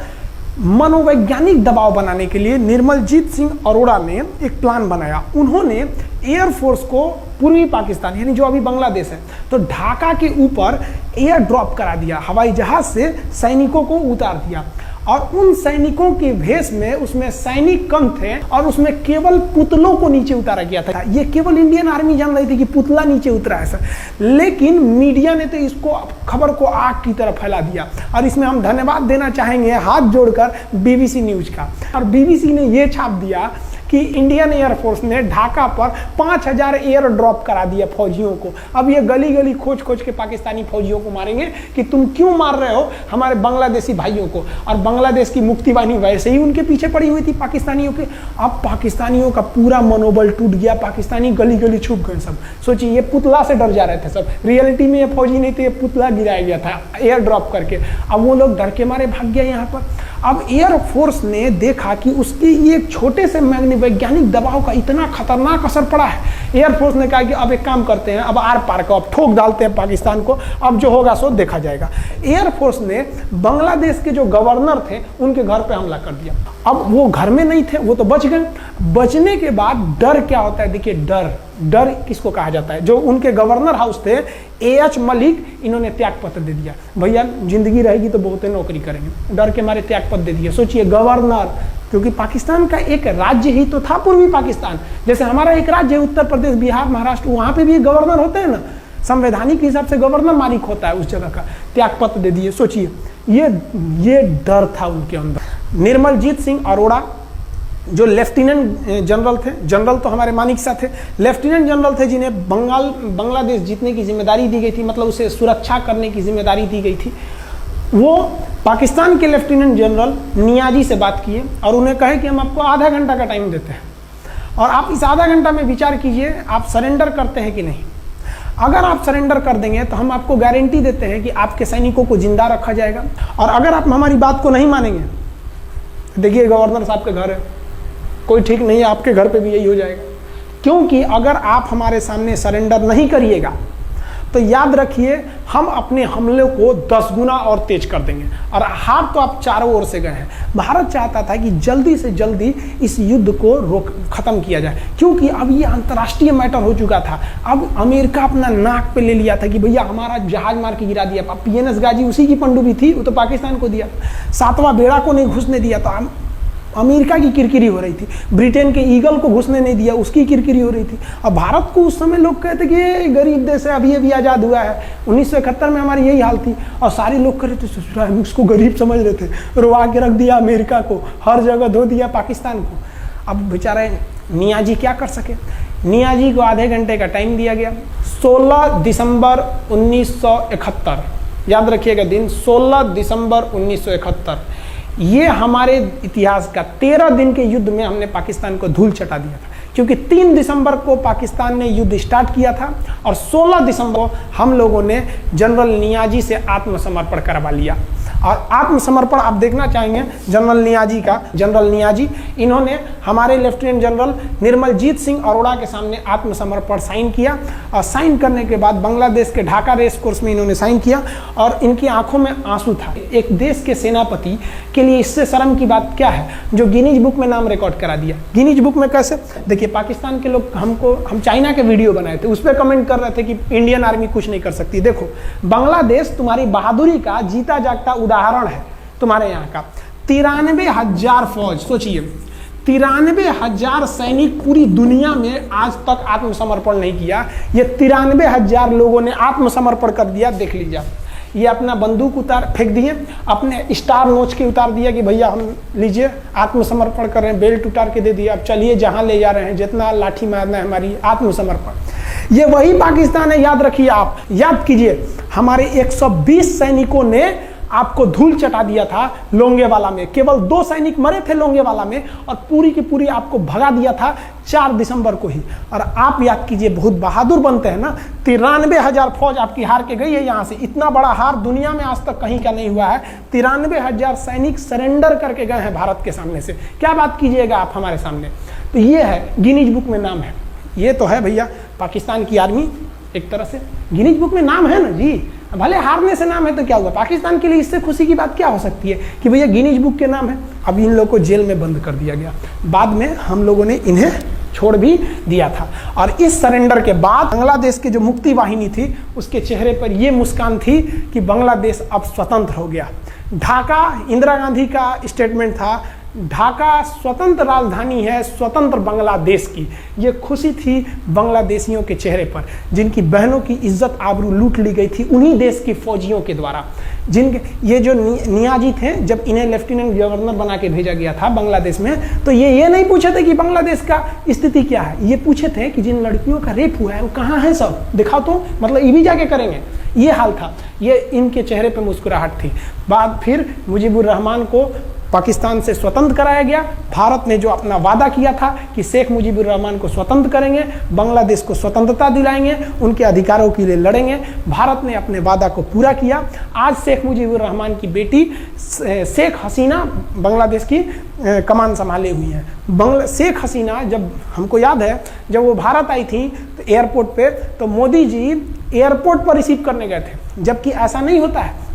मनोवैज्ञानिक दबाव बनाने के लिए निर्मलजीत सिंह अरोड़ा ने एक प्लान बनाया। उन्होंने एयरफोर्स को पूर्वी पाकिस्तान यानी जो अभी बांग्लादेश है, तो ढाका के ऊपर एयर ड्रॉप करा दिया, हवाई जहाज से सैनिकों को उतार दिया, और उन सैनिकों के भेष में उसमें सैनिक कम थे, और उसमें केवल पुतलों को नीचे उतारा गया था। ये केवल इंडियन आर्मी जान रही थी कि पुतला नीचे उतरा है सर, लेकिन मीडिया ने तो इसको खबर को आग की तरह फैला दिया। और इसमें हम धन्यवाद देना चाहेंगे हाथ जोड़कर BBC न्यूज का। और BBC ने ये छाप दिया कि इंडियन एयरफोर्स ने ढाका पर 5000 एयर ड्रॉप करा दिया फौजियों को। अब ये गली गली खोज खोज के पाकिस्तानी फौजियों को मारेंगे कि तुम क्यों मार रहे हो हमारे बांग्लादेशी भाइयों को। और बांग्लादेश की मुक्ति वाहिनी वैसे ही उनके पीछे पड़ी हुई थी पाकिस्तानियों के। अब पाकिस्तानियों का पूरा मनोबल टूट गया, पाकिस्तानी गली गली छुप गए सब। सोचिए, ये पुतला से डर जा रहे थे सब, रियलिटी में ये फौजी नहीं थे, ये पुतला गिराया गया था एयर ड्रॉप करके। अब वो लोग डर के मारे भाग गए यहाँ पर। अब एयरफोर्स ने देखा कि उसके ये छोटे से वैज्ञानिक दबाव का इतना खतरनाक असर पड़ा है। एयरफोर्स ने कहा कि अब एक काम करते हैं, अब आर पार को अब ठोक डालते हैं पाकिस्तान को, अब जो होगा सो देखा जाएगा। एयरफोर्स ने बांग्लादेश के जो गवर्नर थे उनके घर पे हमला कर दिया। अब वो घर में नहीं थे, वो तो बच गए। बचने के बाद डर क्या होता है, देखिए डर किसको कहा जाता है। जो उनके गवर्नर हाउस थे AH मलिक, इन्होंने त्याग पत्र दे दिया, भैया जिंदगी रहेगी तो बहुत नौकरी करेंगे, डर के मारे त्याग पत्र दे दिया। सोचिए, गवर्नर, क्योंकि पाकिस्तान का एक राज्य ही तो था पूर्वी पाकिस्तान। जैसे हमारा एक राज्य है उत्तर प्रदेश, बिहार, महाराष्ट्र, वहां पे भी गवर्नर होते हैं ना, संवैधानिक हिसाब से गवर्नर मालिक होता है उस जगह का। त्याग पत्र दे दिए। सोचिए, ये डर था उनके अंदर। निर्मलजीत सिंह अरोड़ा जो लेफ्टिनेंट जनरल थे, जनरल तो हमारे मानिक साहब थे, लेफ्टिनेंट जनरल थे जिन्हें बांग्लादेश जीतने की जिम्मेदारी दी गई थी, मतलब उसे सुरक्षा करने की जिम्मेदारी दी गई थी। वो पाकिस्तान के लेफ्टिनेंट जनरल नियाजी से बात किए और उन्हें कहे कि हम आपको आधा घंटा का टाइम देते हैं और आप इस आधा घंटा में विचार कीजिए आप सरेंडर करते हैं कि नहीं। अगर आप सरेंडर कर देंगे तो हम आपको गारंटी देते हैं कि आपके सैनिकों को जिंदा रखा जाएगा, और अगर आप हमारी बात को नहीं मानेंगे, देखिए गवर्नर साहब के घर है, कोई ठीक नहीं है, आपके घर पे भी यही हो जाएगा। क्योंकि अगर आप हमारे सामने सरेंडर नहीं करिएगा तो याद रखिए हम अपने हमले को 10 गुना और तेज कर देंगे। और हार तो आप चारों ओर से गए हैं। भारत चाहता था कि जल्दी से जल्दी इस युद्ध को खत्म किया जाए, क्योंकि अब ये अंतर्राष्ट्रीय मैटर हो चुका था। अब अमेरिका अपना नाक पे ले लिया था कि भैया हमारा जहाज मार के गिरा दिया। PNS गाजी उसी की पनडुब्बी थी, वो तो पाकिस्तान को दिया। 7वां बेड़ा को नहीं घुसने दिया, तो अमेरिका की किरकिरी हो रही थी। ब्रिटेन के ईगल को घुसने नहीं दिया, उसकी किरकिरी हो रही थी। अब भारत को उस समय लोग कहते कि ये गरीब देश है, अभी अभी आज़ाद हुआ है। 1971 में हमारी यही हाल थी, और सारे लोग कह रहे थे, हम उसको गरीब समझ रहे थे, रुआ के रख दिया अमेरिका को, हर जगह धो दिया पाकिस्तान को। अब बेचारे नियाजी क्या कर सके। नियाजी को आधे घंटे का टाइम दिया गया। 16 दिसंबर 1971, याद रखिएगा दिन, 16 दिसंबर 1971। ये हमारे इतिहास का 13 दिन के युद्ध में हमने पाकिस्तान को धूल चटा दिया था, क्योंकि 3 दिसंबर को पाकिस्तान ने युद्ध स्टार्ट किया था और 16 दिसंबर को हम लोगों ने जनरल नियाजी से आत्मसमर्पण करवा लिया। और आत्मसमर्पण आप देखना चाहेंगे जनरल नियाजी का। जनरल नियाजी इन्होंने हमारे लेफ्टिनेंट जनरल निर्मलजीत सिंह अरोड़ा के सामने आत्मसमर्पण साइन किया, और साइन करने के बाद बांग्लादेश के ढाका रेस कोर्स में इन्होंने साइन किया, और इनकी आंखों में आंसू था। एक देश के सेनापति के लिए इससे शर्म की बात क्या है, जो गिनीज बुक में नाम रिकॉर्ड करा दिया। गिनीज बुक में कैसे? देखिए, पाकिस्तान के लोग हम चाइना के वीडियो बनाए थे, उस पर कमेंट कर रहे थे कि इंडियन आर्मी कुछ नहीं कर सकती। देखो, बांग्लादेश तुम्हारी बहादुरी का जीता जागता उदाहरण है। तुम्हारे यहाँ का 93,000 फौज, सोचिए 93,000 सैनिक पूरी दुनिया में आज तक आत्मसमर्पण नहीं किया। ये 93,000 लोगों ने आत्मसमर्पण कर दिया। देख लीजिए, ये अपना बंदूक उतार फेंक दिए, अपने स्टार नोच के उतार दिया कि भैया हम लीजिए आत्मसमर्पण कर रहे हैं, बेल्ट उतार के दे दिया, अब चलिए जहां ले जा रहे हैं, जितना लाठी मारना है हमारी, आत्मसमर्पण। ये वही पाकिस्तान है, याद रखिए। आप याद कीजिए, हमारे 120 सैनिकों ने आपको धूल चटा दिया था लोंगेवाला में। केवल 2 सैनिक मरे थे लोंगेवाला में, और पूरी की पूरी आपको भगा दिया था 4 दिसंबर को ही। और आप याद कीजिए, बहुत बहादुर बनते हैं ना। 93,000 फौज आपकी हार के गई है यहाँ से। इतना बड़ा हार दुनिया में आज तक कहीं का नहीं हुआ है। 93,000 सैनिक सरेंडर करके गए हैं भारत के सामने से। क्या बात कीजिएगा आप हमारे सामने। तो ये है, गिनीज बुक में नाम है। ये तो है भैया पाकिस्तान की आर्मी, एक तरह से गिनीज बुक में नाम है ना जी। भले हारने से नाम है तो क्या हुआ, पाकिस्तान के लिए इससे खुशी की बात क्या हो सकती है कि भैया गिनीज बुक के नाम है। अब इन लोगों को जेल में बंद कर दिया गया, बाद में हम लोगों ने इन्हें छोड़ भी दिया था। और इस सरेंडर के बाद बांग्लादेश की जो मुक्ति वाहिनी थी, उसके चेहरे पर यह मुस्कान थी कि बांग्लादेश अब स्वतंत्र हो गया। ढाका इंदिरा गांधी का स्टेटमेंट था, ढाका स्वतंत्र राजधानी है स्वतंत्र बांग्लादेश की। ये खुशी थी बांग्लादेशियों के चेहरे पर, जिनकी बहनों की इज्जत आबरू लूट ली गई थी उन्हीं देश के फौजियों के द्वारा। जिनके ये जो नियाजी थे, जब इन्हें लेफ्टिनेंट गवर्नर बना के भेजा गया था बांग्लादेश में, तो ये नहीं पूछे थे कि बांग्लादेश का स्थिति क्या है। ये पूछे थे कि जिन लड़कियों का रेप हुआ है वो कहाँ है, सब दिखाओ तो, मतलब ये भी जाके करेंगे। ये हाल था। ये इनके चेहरे पर मुस्कुराहट थी। बाद फिर मुजीबुर रहमान को पाकिस्तान से स्वतंत्र कराया गया। भारत ने जो अपना वादा किया था कि शेख मुजीबुर रहमान को स्वतंत्र करेंगे, बांग्लादेश को स्वतंत्रता दिलाएंगे, उनके अधिकारों के लिए लड़ेंगे, भारत ने अपने वादा को पूरा किया। आज शेख मुजीबुर रहमान की बेटी शेख हसीना बांग्लादेश की कमान संभाले हुई हैं। शेख हसीना, जब हमको याद है जब वो भारत आई थी तो एयरपोर्ट पे, तो मोदी जी एयरपोर्ट पर रिसीव करने गए थे, जबकि ऐसा नहीं होता है।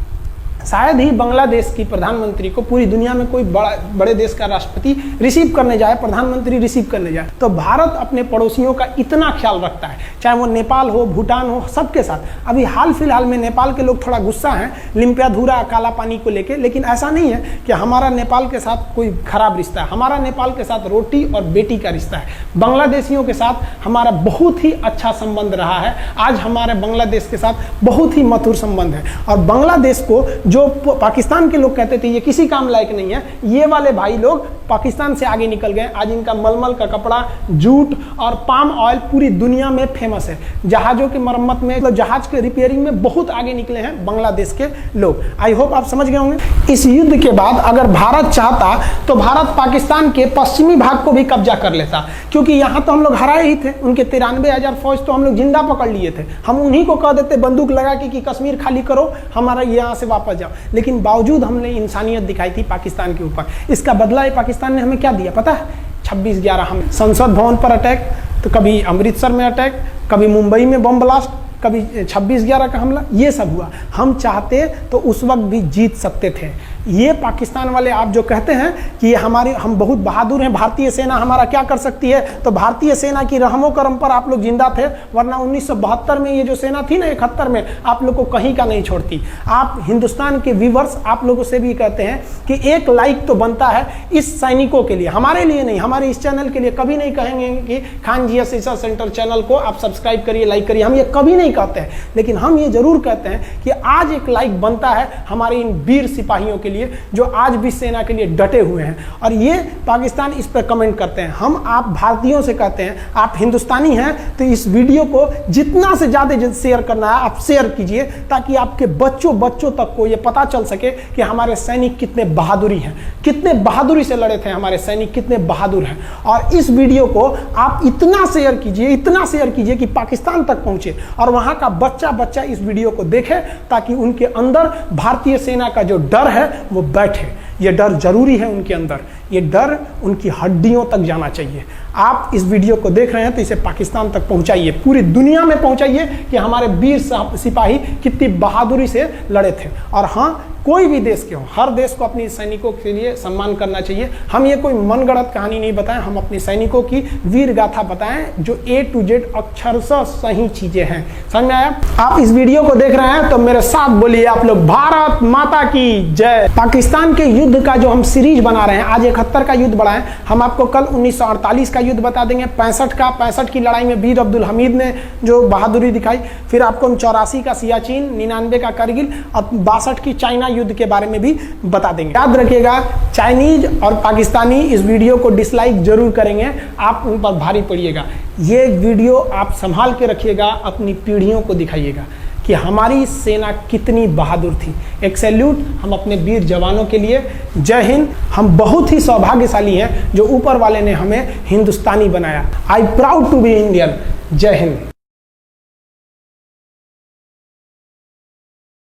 शायद ही बांग्लादेश की प्रधानमंत्री को पूरी दुनिया में कोई बड़े देश का राष्ट्रपति रिसीव करने जाए, प्रधानमंत्री रिसीव करने जाए। तो भारत अपने पड़ोसियों का इतना ख्याल रखता है, चाहे वो नेपाल हो, भूटान हो, सबके साथ। अभी हाल फिलहाल में नेपाल के लोग थोड़ा गुस्सा हैं लिम्पियाधुरा काला पानी को लेके, लेकिन ऐसा नहीं है कि हमारा नेपाल के साथ कोई खराब रिश्ता है। हमारा नेपाल के साथ रोटी और बेटी का रिश्ता है। बांग्लादेशियों के साथ हमारा बहुत ही अच्छा संबंध रहा है। आज हमारे बांग्लादेश के साथ बहुत ही मधुर संबंध है। और बांग्लादेश को जो पाकिस्तान के लोग कहते थे ये किसी काम लायक नहीं है, ये वाले भाई लोग पाकिस्तान से आगे निकल गए। आज इनका मलमल का कपड़ा, जूट और पाम ऑयल पूरी दुनिया में फेमस है। जहाजों की मरम्मत में, मतलब जहाज के रिपेयरिंग में बहुत आगे निकले हैं बांग्लादेश के लोग। आई होप आप समझ गए होंगे। इस युद्ध के बाद अगर भारत चाहता तो भारत पाकिस्तान के पश्चिमी भाग को भी कब्जा कर लेता, क्योंकि यहाँ तो हम लोग हराए ही थे। उनके 93,000 फौज तो हम लोग जिंदा पकड़ लिए थे। हम उन्हीं को कह देते बंदूक लगा के कि कश्मीर खाली करो, हमारा यहाँ से वापस जाओ। लेकिन बावजूद हमने इंसानियत दिखाई थी पाकिस्तान के ऊपर। इसका बदला पाकिस्तान ने हमें क्या दिया पता है? 26/11 हम संसद भवन पर अटैक, तो कभी अमृतसर में अटैक, कभी मुंबई में बम ब्लास्ट, कभी 26/11 का हमला, ये सब हुआ। हम चाहते तो उस वक्त भी जीत सकते थे। ये पाकिस्तान वाले आप जो कहते हैं कि हम बहुत बहादुर हैं, भारतीय सेना हमारा क्या कर सकती है, तो भारतीय सेना की रहमो करम पर आप लोग जिंदा थे, वरना 1972 में ये जो सेना थी ना, 71 में, आप लोग को कहीं का नहीं छोड़ती। आप हिंदुस्तान के व्यूवर्स आप लोगों से भी कहते हैं कि एक लाइक तो बनता है इस सैनिकों के लिए, हमारे लिए नहीं, हमारे इस चैनल के लिए कभी नहीं कहेंगे कि खान जी रिसर्च सेंटर चैनल को आप सब्सक्राइब करिए, लाइक करिए, हम ये कभी नहीं कहते हैं। लेकिन हम ये जरूर कहते हैं कि आज एक लाइक बनता है हमारे इन वीर सिपाहियों के लिए जो आज भी सेना के लिए डटे हुए हैं। और ये पाकिस्तान इस पर कमेंट करते हैं। हम आप भारतीयों से कहते हैं, आप हिंदुस्तानी हैं तो इस वीडियो को जितना से ज़्यादा शेयर करना है आप शेयर कीजिए, ताकि आपके बच्चों तक को ये पता चल सके कि हमारे सैनिक कितने बहादुरी हैं, कितने बहादुरी से लड़े थे हमारे सैनिक, कितने बहादुर हैं। और इस वीडियो को आप इतना शेयर कीजिए कि पाकिस्तान तक पहुंचे और वहां का बच्चा इस वीडियो को देखे, ताकि उनके अंदर भारतीय सेना का जो डर है वो बैठे। ये डर जरूरी है उनके अंदर, ये डर उनकी हड्डियों तक जाना चाहिए। आप इस वीडियो को देख रहे हैं तो इसे पाकिस्तान तक पहुंचाइए, पूरी दुनिया में पहुंचाइए कि हमारे वीर सिपाही कितनी बहादुरी से लड़े थे। और हाँ, कोई भी देश के हो, हर देश को अपनी सैनिकों के लिए सम्मान करना चाहिए। हम ये कोई मनगढ़ंत कहानी नहीं बताएं, हम अपने सैनिकों की वीर गाथा बताएं जो A to Z अक्षरशः सही चीजें हैं। समझ में आया? आप इस वीडियो को देख रहे हैं तो मेरे साथ बोलिए आप लोग, भारत माता की जय। पाकिस्तान के युद्ध का जो हम सीरीज बना रहे हैं, आज 71 का युद्ध बढ़ाएं, हम आपको कल 1948 का युद्ध बता देंगे, 65 की लड़ाई में वीर अब्दुल हमीद ने जो बहादुरी दिखाई, फिर आपको 84 का सियाचिन, 99 का करगिल और 62 की चाइना युद्ध के बारे में भी बता देंगे। याद रखिएगा, चाइनीज और पाकिस्तानी इस वीडियो को डिसलाइक जरूर करेंगे, आप उन पर भारी पड़िएगा। ये वीडियो आप संभाल के रखिएगा, अपनी पीढ़ियों को दिखाइएगा कि हमारी सेना कितनी बहादुर थी। एक सैल्यूट हम अपने वीर जवानों के लिए। जय हिंद। हम बहुत ही सौभाग्यशाली हैं जो ऊपर वाले ने हमें हिंदुस्तानी बनाया। I proud to be Indian. जय हिंद।